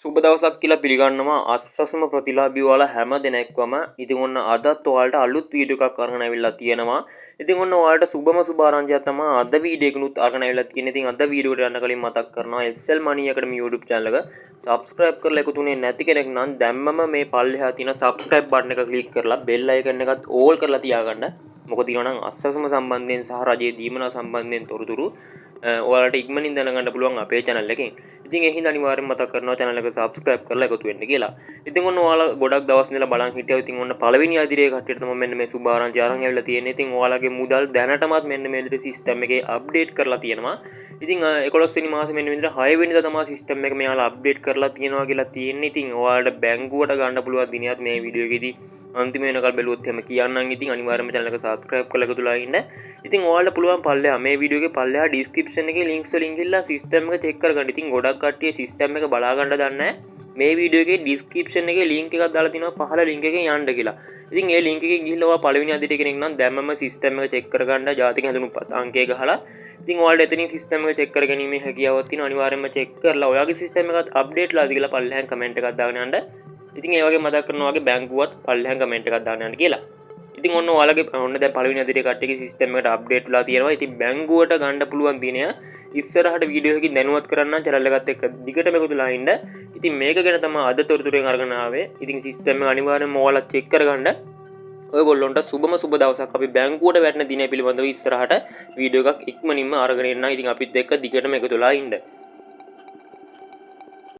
සුබ දවසක් කියලා පිළිගන්නවා අස්සසුම ප්‍රතිලාභී ඔයාලා හැම දෙනෙක්වම. ඉතින් ඔන්න අදත් ඔයාලට අලුත් වීඩියෝ එකක් අරගෙන අවිල්ලා තියෙනවා. ඉතින් ඔන්න ඔයාලට සුබ ආරංචියක් තමයි අද වීඩියෝ එකනුත් අරගෙන අවිල්ලා තියෙන්නේ. ඉතින් අද වීඩියෝ එකට යන්න කලින් මතක් කරනවා SL Money Academy YouTube channel එක subscribe කරලා එකතුනේ නැති කෙනෙක් නම් දැම්මම මේ පල්ලෙහා තියෙන subscribe button එක click කරලා bell icon එකත් all කරලා තියාගන්න. මොකද ඊළඟ අස්සසුම සම්බන්ධයෙන් සහ රජයේ දීමනා සම්බන්ධයෙන් තොරතුරු ඔයාලට ඉක්මනින් දැනගන්න පුළුවන් අපේ channel එකෙන්. ඉතින් ඒ හින්දා අනිවාර්යෙන්ම මතක් කරනවා channel එක subscribe කරලා එකතු වෙන්න කියලා. ඉතින් ඔන්න ඔයාලා ගොඩක් දවස් ඉඳලා බලන් හිටියා. ඉතින් ඔන්න පළවෙනි අදිරියේ කට්ටියට තමයි මෙන්න මේ සුබ ආරංචි අරන් ඇවිල්ලා තියෙන්නේ. ඉතින් ඔයාලගේ මුදල් දැනටමත් මෙන්න මේ විදිහට system එකේ update කරලා තියෙනවා. ඉතින් 11 වෙනි මාසේ මෙන්න විදිහට 6 වෙනිදා තමයි system එක මෙයාලා update කරලා තියෙනවා කියලා තියෙන්නේ. ඉතින් ඔයාලට බැංකුවට ගන්න පුළුවන් දිනයත් මේ වීඩියෝ එකේදී අන්තිම වෙනකල් බැලුවොත් එහෙම කියන්නම්. ඉතින් අනිවාර්යයෙන්ම channel එක subscribe කරලා එකතුලා ඉන්න. ඉතින් ඔයාලට පුළුවන් පල්ලෙහා මේ වීඩියෝ එකේ පල්ලෙහා description එකේ links වලින් ගිහලා system එක check කරගන්න. ඉතින් ගොඩක් කට්ටිය system එක බලා ගන්න දන්නේ නැහැ. මේ වීඩියෝ එකේ description එකේ link එකක් දාලා තිනවා පහළ link එකෙන් යන්න කියලා. ඉතින් ඒ link එකෙන් ගිහිල්ලා ඔයා පළවෙනි අදිට කෙනෙක් නම් දැම්මම system එක check කරගන්න ජාතික හැඳුනුම්පත් අංකය ගහලා. ඉතින් ඔයාලට එතනින් system එක check කරගැනීමේ හැකියාවක් තියෙනවා. අනිවාර්යයෙන්ම check කරලා ඔයාගේ system එකත් update ලාද කියලා පල්ලෙහාන් comment එකක් දාගෙන යන්න. ඉතින් ඒ වගේ මතක් කරනවා වගේ බැංකුවත් පල්ලෙහාන් comment එකක් දාන්න යන්න කියලා. ඉතින් ඔන්න ඔයාලගේ ඔන්න දැන් පළවෙනි අදිරියේ කට්ටියගේ සිස්ටම් එකට අප්ඩේට් වෙලා තියෙනවා. ඉතින් බැංකුවට ගන්න පුළුවන් දිනය ඉස්සරහට වීඩියෝ එකකින් දැනුවත් කරන්න channel එකත් එක්ක දිගටම එකතුලා ඉන්න. ඉතින් මේක ගැන තමයි අද තොරතුරෙන් අරගෙන ආවේ. ඉතින් සිස්ටම් එක අනිවාර්යෙන්ම ඔයාලා චෙක් කරගන්න. ඔයගොල්ලොන්ට සුබම දවසක්. අපි බැංකුවට වැටෙන දිනය පිළිබඳව ඉස්සරහට වීඩියෝ එකක් ඉක්මනින්ම අරගෙන එන්න. ඉතින් අපිත් එක්ක දිගටම එකතුලා ඉන්න.